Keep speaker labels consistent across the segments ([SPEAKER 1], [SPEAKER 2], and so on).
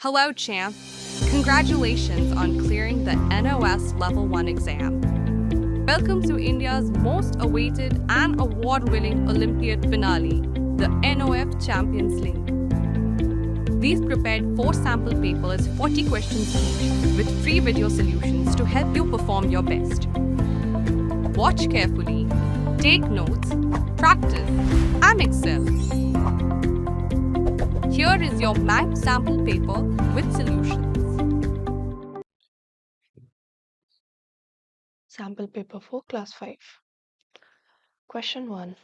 [SPEAKER 1] Hello, champ. Congratulations on clearing the NOS Level 1 exam. Welcome to India's most awaited and award-winning Olympiad finale, the NOF Champions League. We've prepared 4 sample papers, 40 questions each, with free video solutions to help you perform your best. Watch carefully, take notes, practice, and excel. Here is your math sample paper with solutions.
[SPEAKER 2] Sample paper for class 5. Question 1.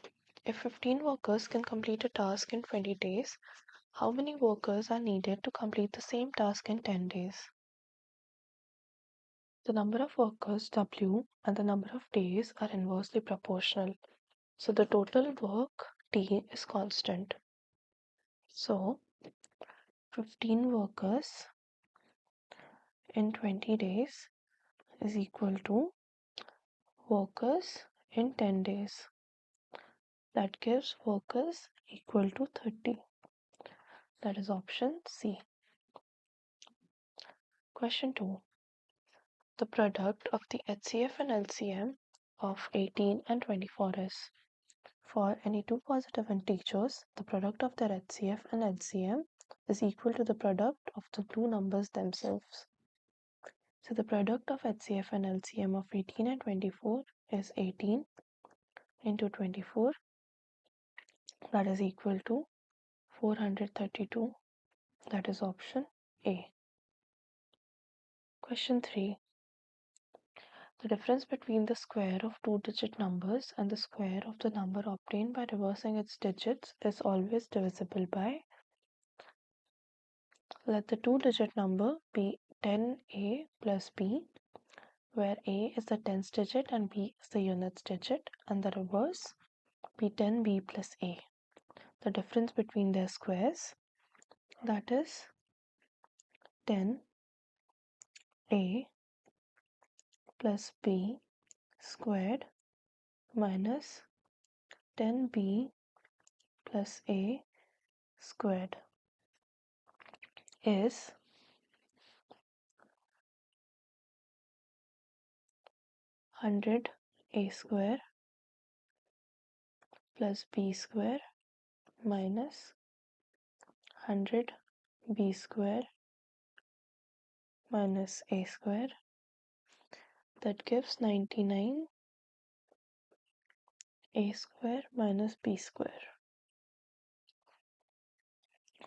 [SPEAKER 2] If 15 workers can complete a task in 20 days, how many workers are needed to complete the same task in 10 days? The number of workers W and the number of days are inversely proportional. So the total work T is constant. So 15 workers in 20 days is equal to workers in 10 days. That gives workers equal to 30. That is option C. Question 2. The product of the HCF and LCM of 18 and 24 is: for any two positive integers, the product of their HCF and LCM is equal to the product of the two numbers themselves. So the product of HCF and LCM of 18 and 24 is 18 into 24, that is equal to 432. That is option A. Question 3. The difference between the square of two-digit numbers and the square of the number obtained by reversing its digits is always divisible by. Let the two-digit number be 10A plus B, where A is the tens digit and B is the units digit, and the reverse be 10B plus A. The difference between their squares, that is 10A plus B squared minus 10B plus A squared, is 100A square plus B square minus 100B square minus A square. That gives 99A square minus B square.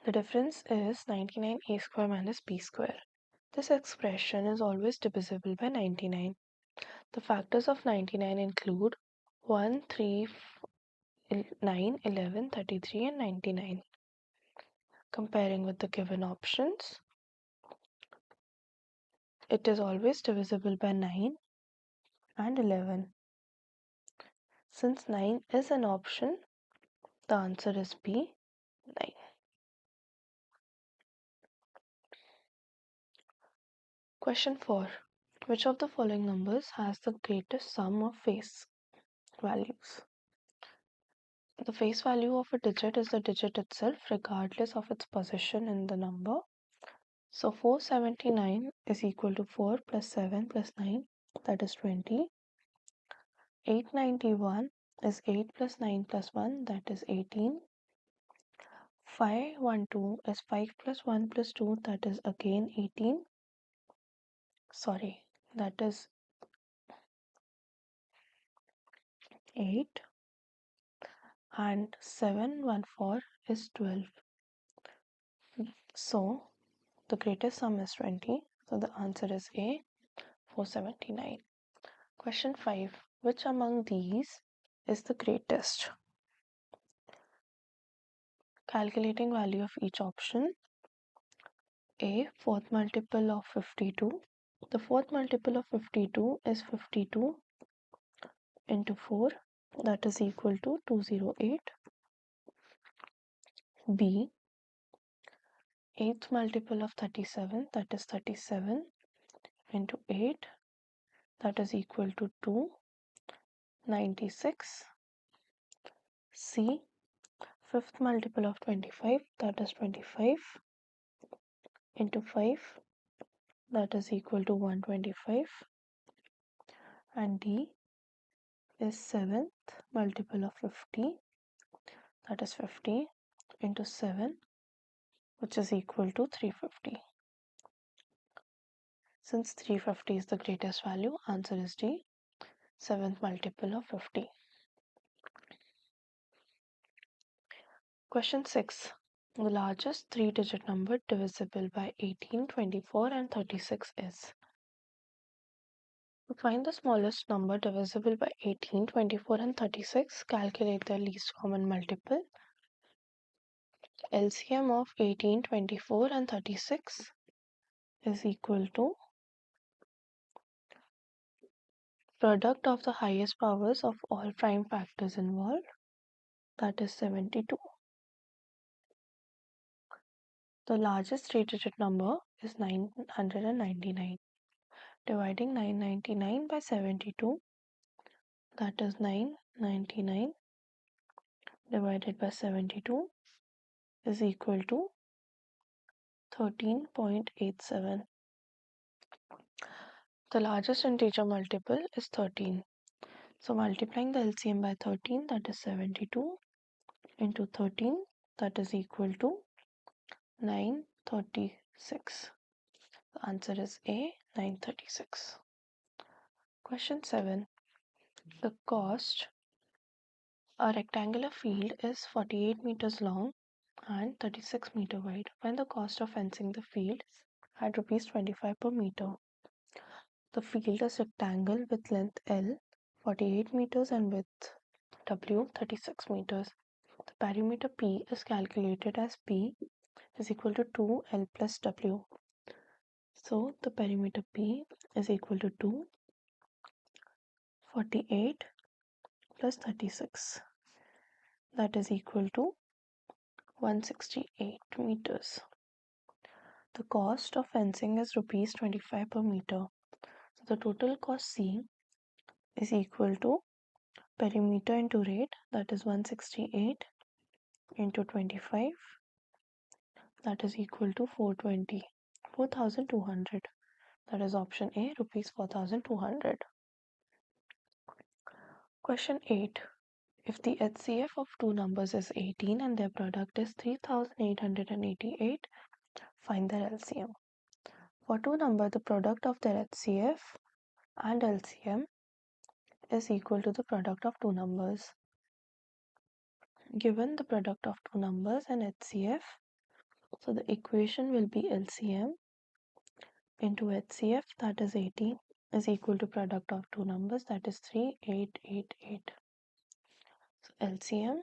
[SPEAKER 2] The difference is 99A square minus B square. This expression is always divisible by 99. The factors of 99 include 1, 3, 9, 11, 33 and 99. Comparing with the given options, it is always divisible by 9 and 11. Since 9 is an option, the answer is B, 9. Question 4. Which of the following numbers has the greatest sum of face values? The face value of a digit is the digit itself, regardless of its position in the number. So 479 is equal to 4 plus 7 plus 9, that is 20. 891 is 8 plus 9 plus 1, that is 18. 512 is 5 plus 1 plus 2, that is again 18. Sorry, that is 8. And 714 is 12. So the greatest sum is 20. So the answer is A, 479. Question 5. Which among these is the greatest? Calculating value of each option. A, fourth multiple of 52. The fourth multiple of 52 is 52 into 4, that is equal to 208. B, eighth multiple of 37, that is 37 into 8, that is equal to 296. C, fifth multiple of 25, that is 25 into 5, that is equal to 125, and D is 7th multiple of 50, that is 50 into 7, which is equal to 350. Since 350 is the greatest value, answer is D, 7th multiple of 50. Question 6. The largest 3-digit number divisible by 18, 24 and 36 is. To find the smallest number divisible by 18, 24 and 36, calculate the least common multiple. LCM of 18, 24 and 36 is equal to product of the highest powers of all prime factors involved, that is 72. The largest 3-digit number is 999. Dividing 999 by 72, that is 999 divided by 72 is equal to 13.87. The largest integer multiple is 13. So multiplying the LCM by 13, that is 72 into 13, that is equal to 936. The answer is A, 936. Question 7. The cost. A rectangular field is 48 meters long and 36 meter wide. Find the cost of fencing the field at rupees 25 per meter. The field is rectangle with length L 48 meters and width W 36 meters. The perimeter P is calculated as P is equal to 2L plus W. So the perimeter P is equal to 2 48 plus 36, that is equal to 168 meters. The cost of fencing is rupees 25 per meter. So the total cost C is equal to perimeter into rate, that is 168 into 25, that is equal to 420, 4200. That is option A, rupees 4200. Question 8. If the HCF of two numbers is 18 and their product is 3888, find their LCM. For two numbers, the product of their HCF and LCM is equal to the product of two numbers. Given the product of two numbers and HCF, so the equation will be LCM into HCF, that is 18, is equal to product of two numbers, that is 3888. So LCM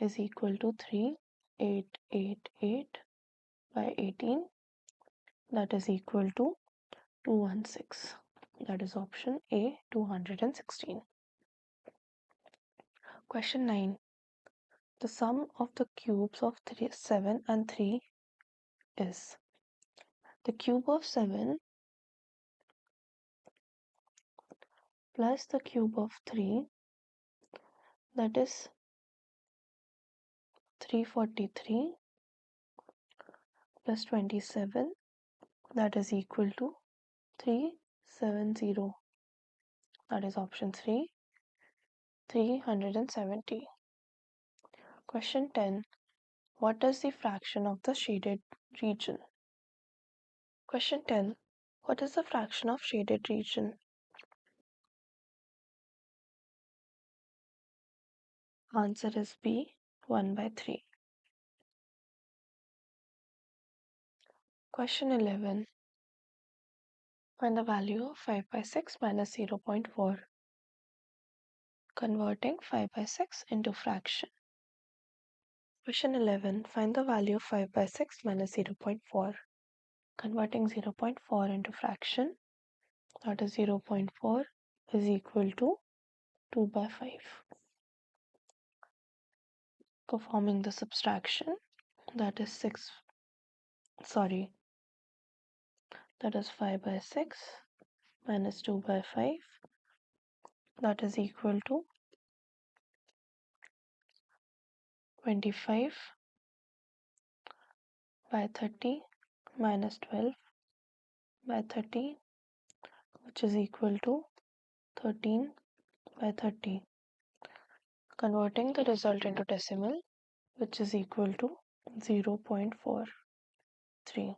[SPEAKER 2] is equal to 3888 by 18, that is equal to 216. That is option A, 216. Question 9. The sum of the cubes of 7 and 3 is. The cube of 7 plus the cube of 3, that is 343 plus 27, that is equal to 370. That is option 3, 370. Question 10. What is the fraction of the shaded region? Question 10. What is the fraction of shaded region? Answer is B, 1 by 3. Question 11. Find the value of 5 by 6 minus 0.4. Converting 5 by 6 into fraction. Question 11. Find the value of 5 by 6 minus 0.4. Converting 0.4 into fraction, that is 0.4 is equal to 2 by 5. Performing the subtraction, that is 5 by 6 minus 2 by 5, that is equal to 25 by 30 minus 12 by 30, which is equal to 13 by 30. Converting the result into decimal, which is equal to 0.43.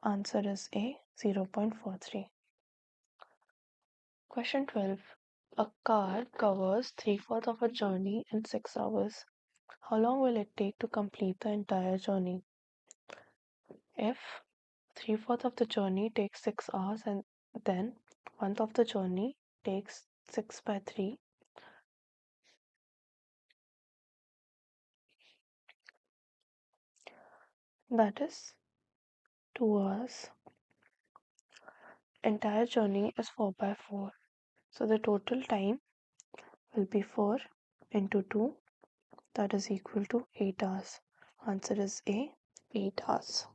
[SPEAKER 2] Answer is A, 0.43. Question 12. A car covers 3/4 of a journey in 6 hours. How long will it take to complete the entire journey? If 3/4 of the journey takes 6 hours and then 1/4 of the journey takes 6 by 3, that is 2 hours. Entire journey is 4 by 4. So the total time will be 4 into 2, that is equal to 8 hours. Answer is A, 8 hours.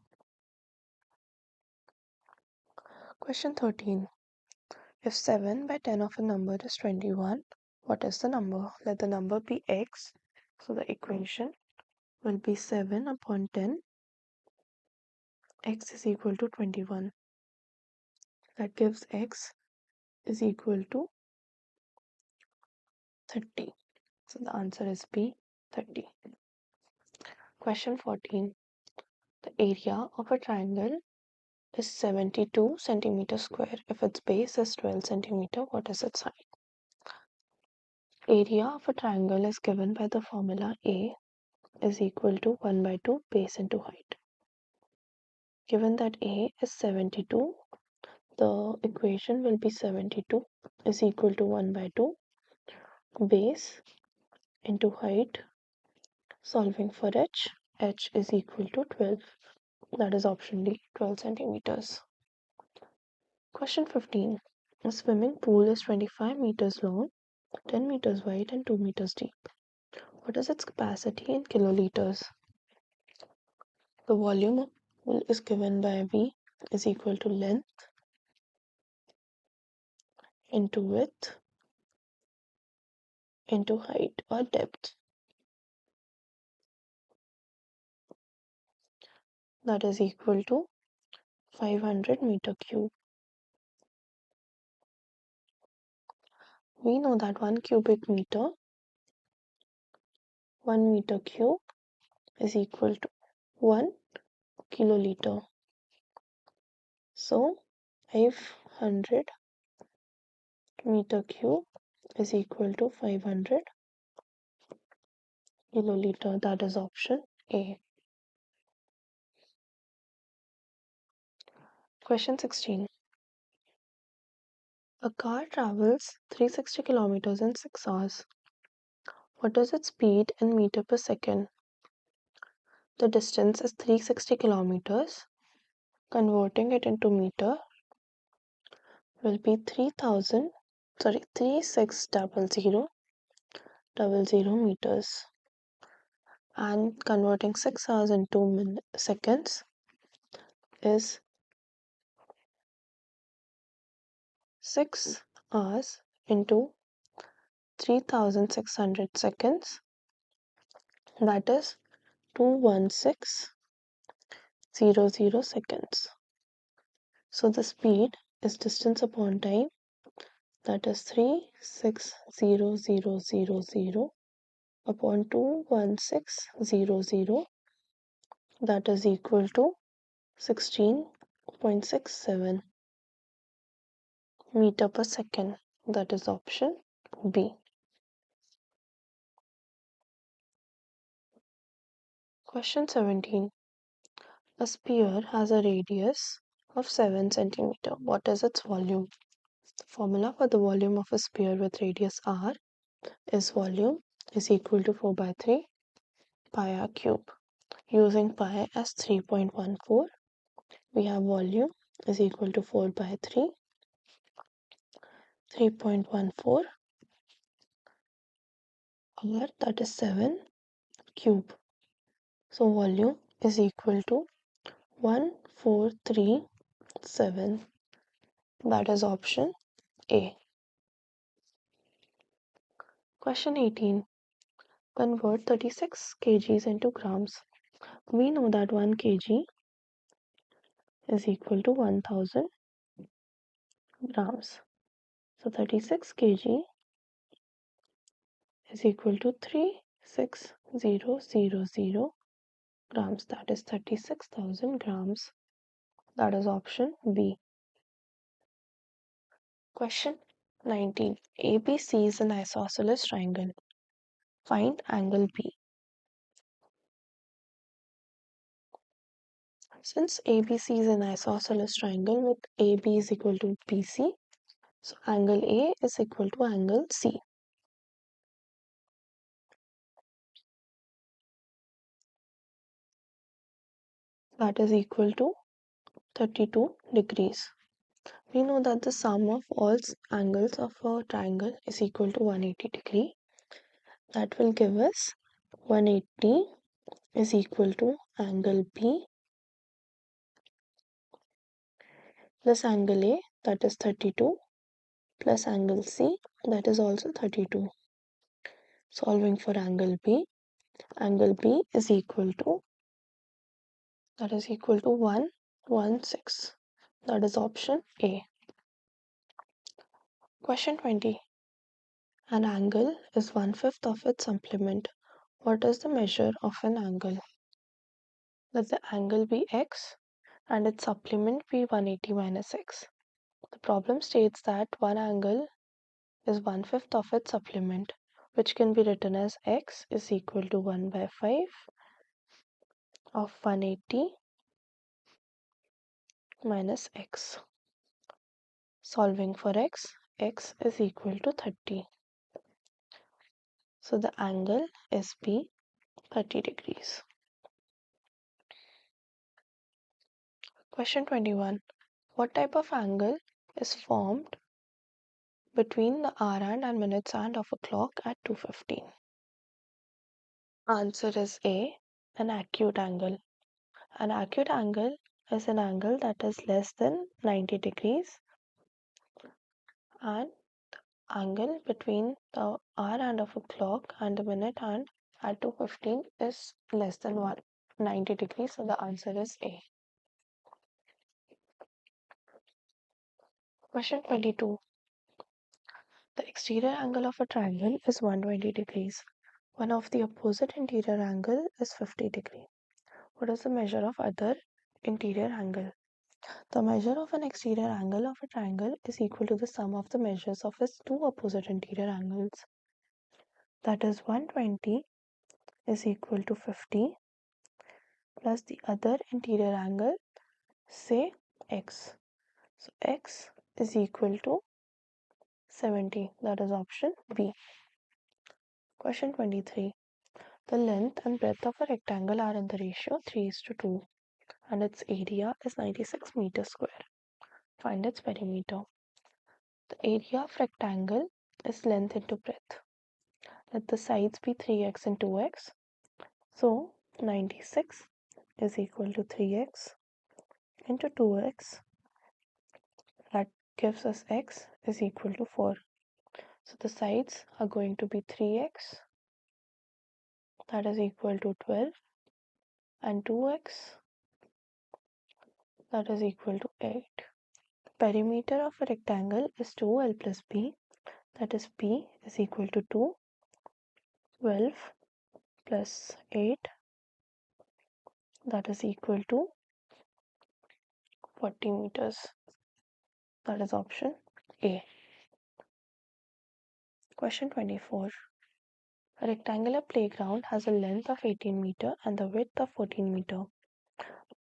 [SPEAKER 2] Question 13. If 7 by 10 of a number is 21, what is the number? Let the number be x. So the equation will be 7 upon 10. X is equal to 21. That gives x is equal to 30. So the answer is B, 30. Question 14. The area of a triangle is 72 centimeters square. If its base is 12 centimeter, what is its height? Area of a triangle is given by the formula A is equal to 1 by 2 base into height. Given that A is 72, the equation will be 72 is equal to 1 by 2 base into height. Solving for h is equal to 12. That is option D, 12 centimeters. Question 15. A swimming pool is 25 meters long, 10 meters wide and 2 meters deep. What is its capacity in kiloliters? The volume of pool is given by V is equal to length into width into height or depth. That is equal to 500 meter cube. We know that 1 cubic meter, 1 meter cube is equal to 1 kiloliter. So 500 meter cube is equal to 500 kiloliter. That is option A. Question 16. A car travels 360 kilometers in 6 hours. What is its speed in meter per second? The distance is 360 kilometers. Converting it into meter will be 3600 meters. And converting 6 hours into seconds is 6 hours into 3600 seconds. That is 21600 seconds. So the speed is distance upon time, that is 360,000 upon 21600, that is equal to 16.67 meter per second. That is option B. Question 17. A sphere has a radius of 7 centimeter. What is its volume? The formula for the volume of a sphere with radius r is volume is equal to 4 by 3 pi r cube. Using pi as 3.14, we have volume is equal to 4 by 3, 3.14 r, that is 7 cube. So volume is equal to 1437. That is option A. Question 18. Convert 36 kgs into grams. We know that 1 kg is equal to 1000 grams. So 36 kg is equal to 36000 grams. That is 36,000 grams. That is option B. Question 19. ABC is an isosceles triangle. Find angle B. Since ABC is an isosceles triangle with AB is equal to BC, so angle A is equal to angle C. That is equal to 32 degrees. We know that the sum of all angles of a triangle is equal to 180 degree. That will give us 180 is equal to angle B plus angle A, that is 32, plus angle C, that is also 32. Solving for angle B is equal to, that is equal to 116. That is option A. Question 20. An angle is 1/5 of its complement. What is the measure of an angle? Let the angle be x and its supplement be 180 minus x. The problem states that one angle is 1/5 of its supplement, which can be written as x is equal to 1 by 5 of 180 minus x. Solving for x is equal to 30. So the angle is B, 30 degrees. Question 21. What type of angle is formed between the hour hand and minutes hand of a clock at 2:15? Answer is A, an acute angle. An acute angle is an angle that is less than 90 degrees, and angle between the hour hand of a clock and the minute hand at 2:15 is less than 90 degrees, so the answer is A. Question 22. The exterior angle of a triangle is 120 degrees. One of the opposite interior angle is 50 degrees. What is the measure of other interior angle? The measure of an exterior angle of a triangle is equal to the sum of the measures of its two opposite interior angles. That is 120 is equal to 50 plus the other interior angle, say x. So x is equal to 70. That is option B. Question 23. The length and breadth of a rectangle are in the ratio 3:2 and its area is 96 meters square. Find its perimeter. The area of rectangle is length into breadth. Let the sides be 3x and 2x. So 96 is equal to 3x into 2x. That gives us x is equal to 4. So the sides are going to be 3x, that is equal to 12, and 2x, that is equal to 8. Perimeter of a rectangle is 2l plus b, that is p is equal to 2, 12 plus 8, that is equal to 40 meters. That is option A. Question 24. A rectangular playground has a length of 18 meter and the width of 14 meter.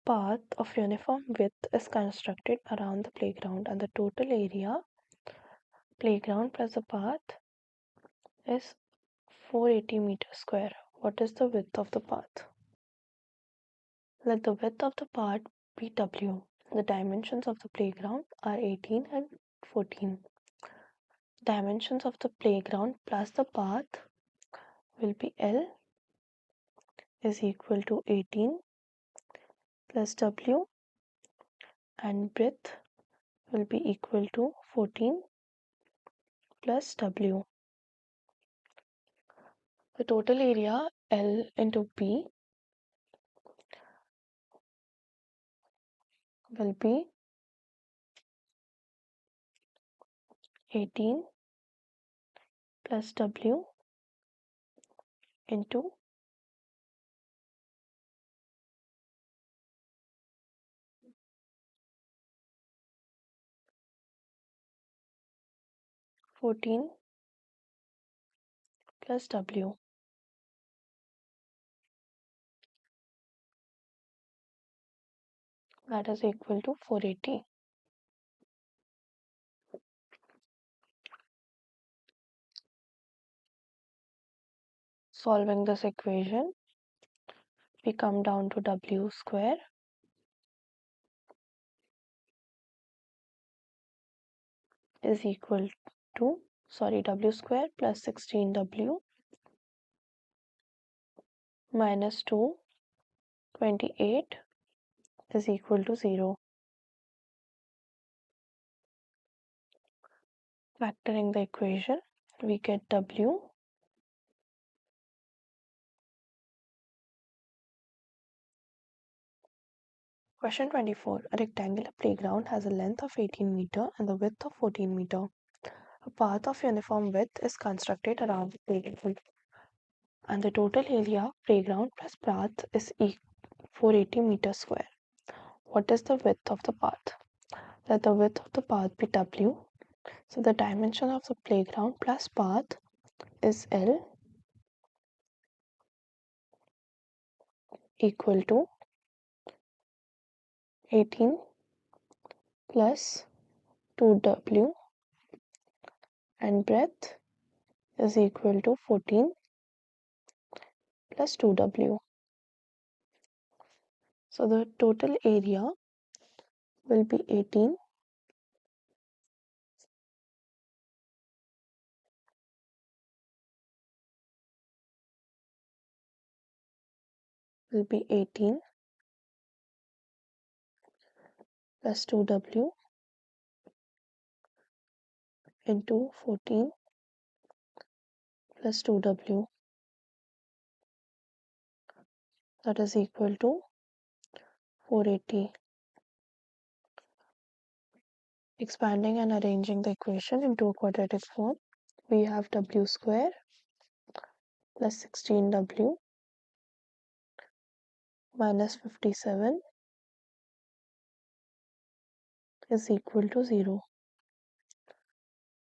[SPEAKER 2] Path of uniform width is constructed around the playground and the total area playground plus the path is 480 meters square. What is the width of the path? Let the width of the path be W. The dimensions of the playground are 18 and 14. Dimensions of the playground plus the path will be L is equal to 18 plus W, and breadth will be equal to 14 plus W. The total area L into B will be 18 plus W into 14 plus W, that is equal to 480. Solving this equation, we come down to W square is equal to, W square plus 16W minus 228 is equal to 0. Factoring the equation, we get W Question 24. A rectangular playground has a length of 18 meter and the width of 14 meter. A path of uniform width is constructed around the playground and the total area playground plus path is 480 meters square. What is the width of the path? Let the width of the path be W. So the dimension of the playground plus path is L equal to 18 plus 2W and breadth is equal to 14 plus 2W. So the total area will be 18 plus 2W into 14 plus 2W, that is equal to 480. Expanding and arranging the equation into a quadratic form, we have W square plus 16W minus 57 is equal to 0.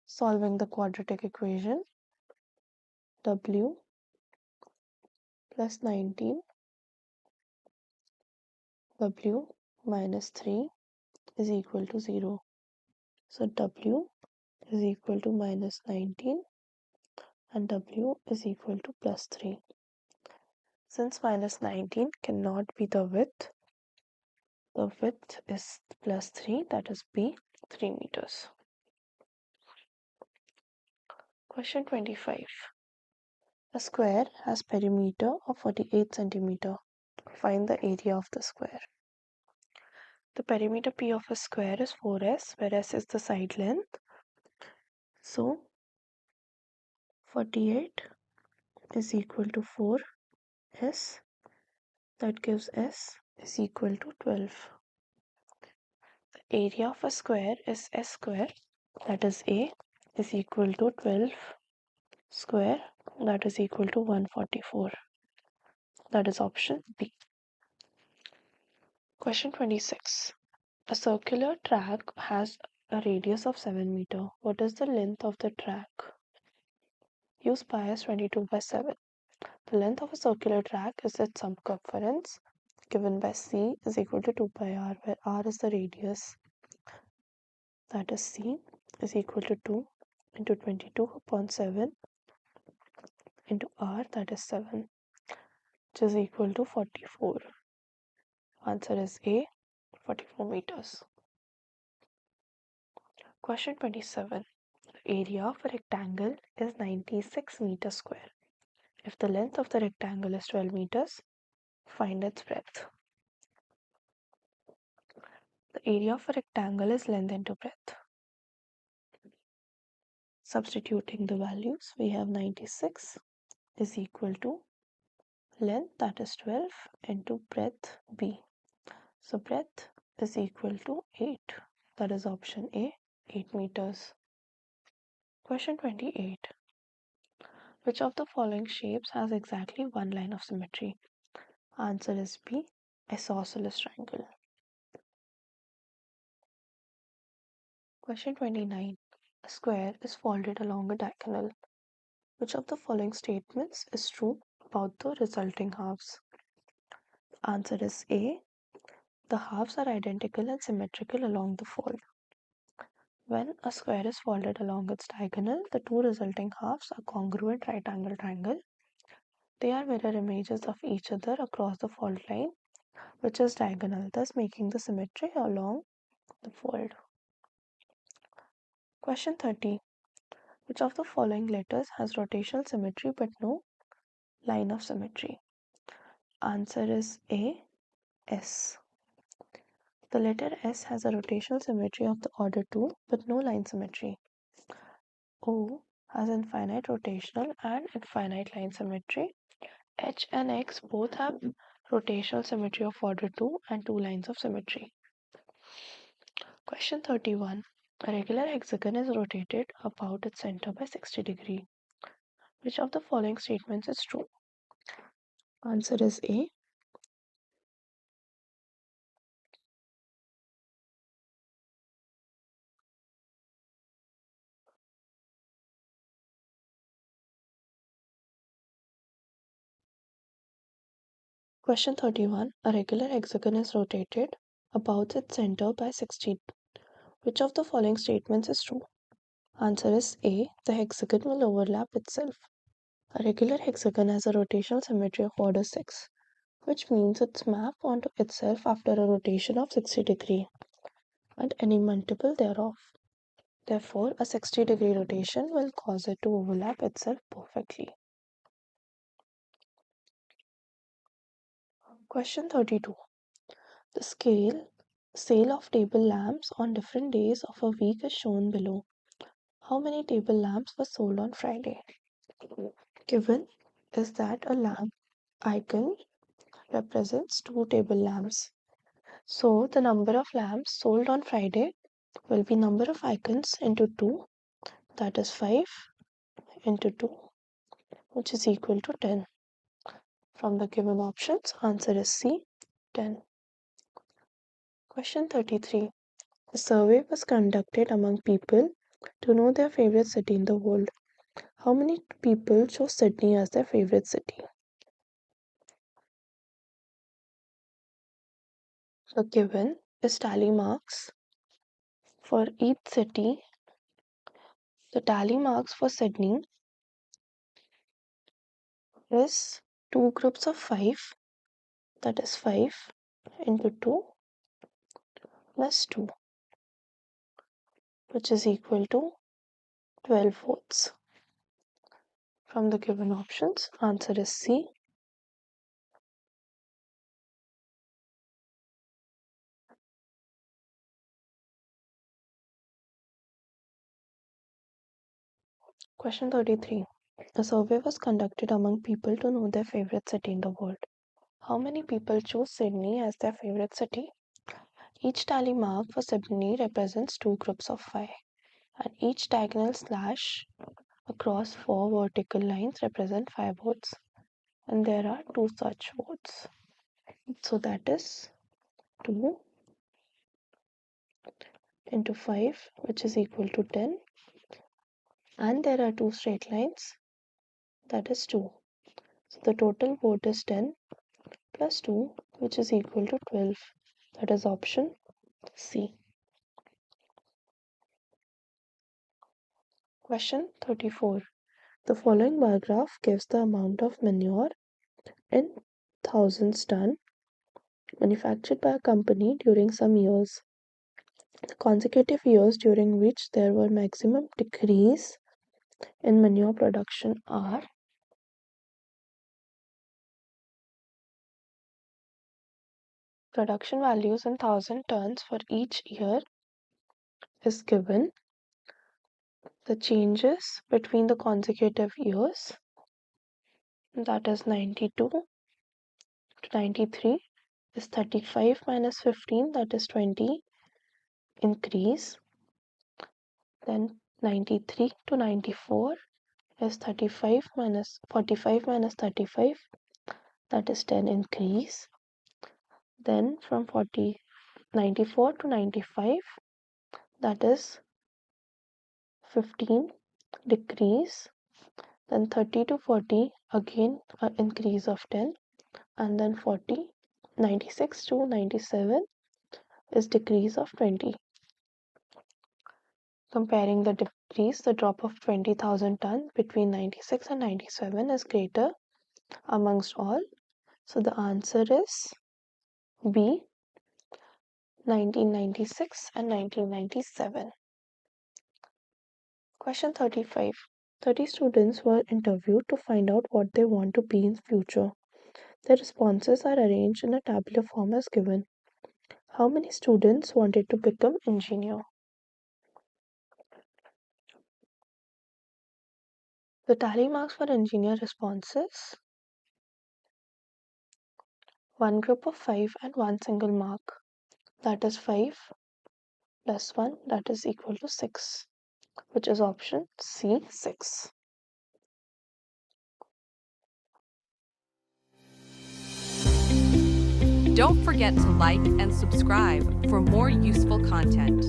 [SPEAKER 2] Solving the quadratic equation, W plus 19 W minus 3 is equal to 0. So W is equal to minus 19 and W is equal to plus 3. Since minus 19 cannot be the width is plus 3, that is B, 3 meters. Question 25. A square has perimeter of 48 centimeter. Find the area of the square. The perimeter P of a square is 4s, where s is the side length. So 48 is equal to 4s. That gives s is equal to 12. The area of a square is s square, that is A, is equal to 12 square, that is equal to 144. That is option B. Question 26. A circular track has a radius of 7 meter. What is the length of the track? Use pi as 22 by 7. The length of a circular track is its circumference given by C is equal to 2 pi r, where r is the radius, that is C is equal to 2 into 22 upon 7 into r, that is 7, which is equal to 44. Answer is A, 44 meters. Question 27. The area of a rectangle is 96 meters square. If the length of the rectangle is 12 meters, find its breadth. The area of a rectangle is length into breadth. Substituting the values, we have 96 is equal to length, that is 12, into breadth B. So breadth is equal to 8. That is option A, 8 meters. Question 28. Which of the following shapes has exactly one line of symmetry? Answer is B, isosceles triangle. Question 29. A square is folded along a diagonal. Which of the following statements is true about the resulting halves? Answer is A. The halves are identical and symmetrical along the fold. When a square is folded along its diagonal, the two resulting halves are congruent right angle triangle. They are mirror images of each other across the fold line, which is diagonal, thus making the symmetry along the fold. Question 30. Which of the following letters has rotational symmetry but no line of symmetry? Answer is A, S. The letter S has a rotational symmetry of the order 2 but no line symmetry. O has infinite rotational and infinite line symmetry. H and X both have rotational symmetry of order 2 and 2 lines of symmetry. Question 31. A regular hexagon is rotated about its center by 60 degrees. Which of the following statements is true? Answer is A. Question 31. A regular hexagon is rotated about its center by 60. Which of the following statements is true? Answer is A. The hexagon will overlap itself. A regular hexagon has a rotational symmetry of order 6, which means it's mapped onto itself after a rotation of 60 degrees and any multiple thereof. Therefore, a 60-degree rotation will cause it to overlap itself perfectly. Question 32. The sale of table lamps on different days of a week is shown below. How many table lamps were sold on Friday? Given is that a lamp icon represents 2 table lamps. So the number of lamps sold on Friday will be number of icons into 2, that is 5 into 2, which is equal to 10. From the given options, answer is C, 10. Question 33. A survey was conducted among people to know their favorite city in the world. How many people chose Sydney as their favorite city? The given is tally marks for each city. The tally marks for Sydney is 2 groups of 5, that is 5 into 2 plus 2, which is equal to 12 votes. From the given options, answer is C. Question 33. A survey was conducted among people to know their favorite city in the world. How many people chose Sydney as their favorite city? Each tally mark for Sydney represents 2 groups of 5, and each diagonal slash across 4 vertical lines represent 5 votes, and there are 2 such votes. So that is 2 into 5, which is equal to 10, and there are 2 straight lines, that is 2. So the total vote is 10 plus 2, which is equal to 12. That is option C. Question 34. The following bar graph gives the amount of manure in thousands ton manufactured by a company during some years. The consecutive years during which there were maximum decrease in manure production are production values in 1000 tons for each year is given. The changes between the consecutive years, that is 92 to 93, is 35 minus 15, that is 20, increase. Then 93 to 94 is 35 minus 45 minus 35, that is 10, increase. Then from 94 to 95, that is 15, decrease. Then 30 to 40, again an increase of 10. And then 96 to 97 is decrease of 20. Comparing the decrease, the drop of 20,000 ton between 96 and 97 is greater amongst all. So the answer is B, 1996 and 1997. Question 35. 30 students were interviewed to find out what they want to be in future. Their responses are arranged in a tabular form as given. How many students wanted to become engineer? The tally marks for engineer responses: one group of 5 and one single mark, that is 5 plus 1, that is equal to 6, which is option C, 6.
[SPEAKER 1] Don't forget to like and subscribe for more useful content.